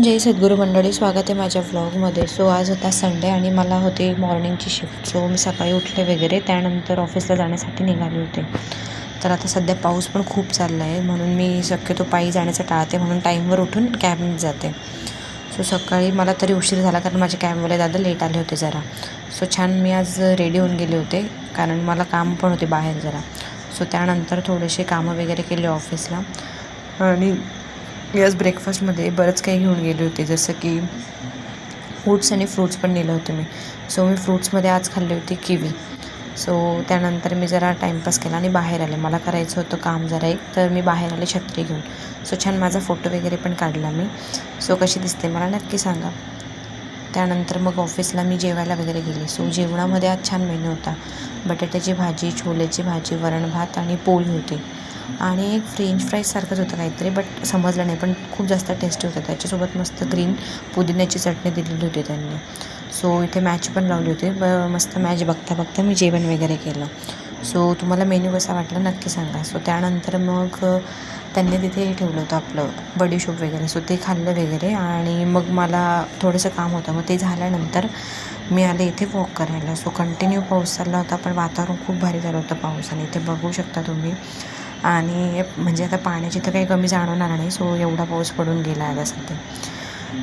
जय सद्गुरू मंडळी, स्वागत आहे माझ्या व्लॉगमध्ये. सो आज होता संडे आणि मला होती मॉर्निंगची शिफ्ट. सो मी सकाळी उठले वगैरे, त्यानंतर ऑफिसला जाण्यासाठी निघाले होते. तर आता सध्या पाऊस पण खूप चालला आहे, म्हणून मी शक्यतो पायी जाण्याचं टाळते, म्हणून टाईमवर उठून कॅबने जाते. सो सकाळी मला तरी उशीर झाला, कारण माझे कॅबवाले दादा लेट आले होते जरा. सो छान मी आज रेडी होऊन गेले होते, कारण मला काम पण होते बाहेर जरा. सो त्यानंतर थोडेसे कामं वगैरे केले ऑफिसला. आणि मी आज ब्रेकफास्टमध्ये बरंच काही घेऊन गेले होते, जसं की फ्रूट्स आणि फ्रूट्स पण नेलं होतं मी. सो मी फ्रूट्समध्ये आज खाल्ली होती किवी. सो त्यानंतर मी जरा टाईमपास केला आणि बाहेर आले. मला करायचं होतं काम जरा एक, तर मी बाहेर आले छत्री घेऊन. सो छान माझा फोटो वगैरे पण काढला मी. सो कशी दिसते मला नक्की सांगा. त्यानंतर मग ऑफिसला मी जेवायला वगैरे गेले. सो जेवणामध्ये आज छान मेनू होता. बटाट्याची भाजी, छोलेची भाजी, वरण भात आणि पोळी होती. आणि एक फ्रेंच फ्राईजसारखंच होतं काहीतरी, बट समजलं नाही, पण खूप जास्त टेस्टी होतं. त्याच्यासोबत मस्त ग्रीन पुदिन्याची चटणी दिलेली होती त्यांनी. सो इथे मॅच पण लावली होती. मस्त मॅच बघता बघता मी जेवण वगैरे केलं. सो तुम्हाला मेन्यू कसा वाटला नक्की सांगा. सो त्यानंतर मग त्यांनी तिथे ठेवलं होतं आपलं बडीशोप वगैरे. सो ते खाल्लं वगैरे आणि मग मला थोडंसं काम होतं. मग ते झाल्यानंतर मी आले इथे वॉक करायला. सो कंटिन्यू पाऊस चालला होता, पण वातावरण खूप भारी झालं होतं पावसाने. इथे बघू शकता तुम्ही. आणि म्हणजे आता पाण्याची तर काही कमी जाणवणार नाही. सो एवढा पाऊस पडून गेला आता सध्या.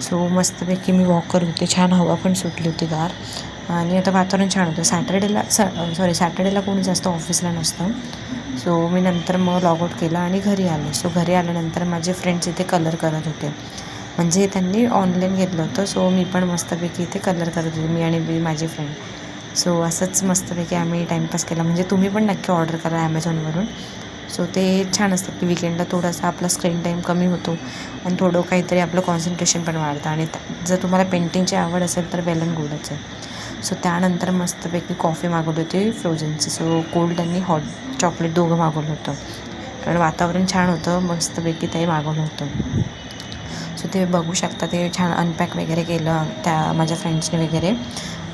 सो मस्तपैकी मी वॉक करत होते. छान हवा पण सुटली होती गार, आणि आता वातावरण छान होतं. सॅटर्डेला कोणी जास्त ऑफिसला नसतं. सो मी नंतर मग लॉगआउट केलं आणि घरी आले. सो घरी आल्यानंतर माझे फ्रेंड्स इथे कलर करत होते, म्हणजे त्यांनी ऑनलाईन घेतलं होतं. सो मी पण मस्तपैकी इथे कलर करत होते, मी आणि माझे फ्रेंड. सो असंच मस्तपैकी आम्ही टाईमपास केला. म्हणजे तुम्ही पण नक्की ऑर्डर करा ॲमेझॉनवरून. सो ते छान असतं की विकेंडला थोडासा आपला स्क्रीन टाईम कमी होतो आणि थोडं काहीतरी आपलं कॉन्सन्ट्रेशन पण वाढतं. आणि जर तुम्हाला पेंटिंगची आवड असेल तर वेल अँड गुडच आहे. सो त्यानंतर मस्तपैकी कॉफी मागवली होती फ्रोझनची. सो कोल्ड आणि हॉट चॉकलेट दोघं मागवलं होतं, कारण वातावरण छान होतं. मस्तपैकी ते मागवलं होतं. सो ते बघू शकता, ते छान अनपॅक वगैरे केलं त्या माझ्या फ्रेंड्सने वगैरे,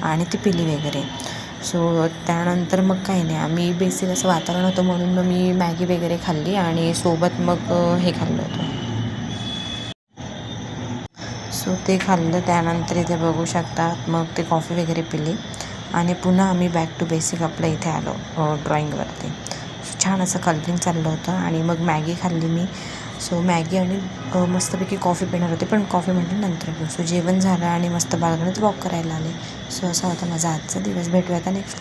आणि ती पिली वगैरे. सो त्यानंतर मग काही नाही, आम्ही बेसिक असं वातावरण होतं म्हणून मग मी मॅगी वगैरे खाल्ली आणि सोबत मग हे खाल्लं होतं. सो ते खाल्लं. त्यानंतर इथे बघू शकता, मग ते कॉफी वगैरे पिली आणि पुन्हा आम्ही बॅक टू बेसिक आपलं इथे आलो ड्रॉईंगवरती. सो छान असं कलरिंग चाललं होतं आणि मग मॅगी खाल्ली मी. सो मॅगी आणि मस्तपैकी कॉफी पिणार होते, पण कॉफी म्हटलं नंतर घेऊ. सो जेवण झालं आणि मस्त बाल्कनीत वॉक करायला आले. सो असा होता माझा आजचा दिवस. भेटूया आता नेक्स्ट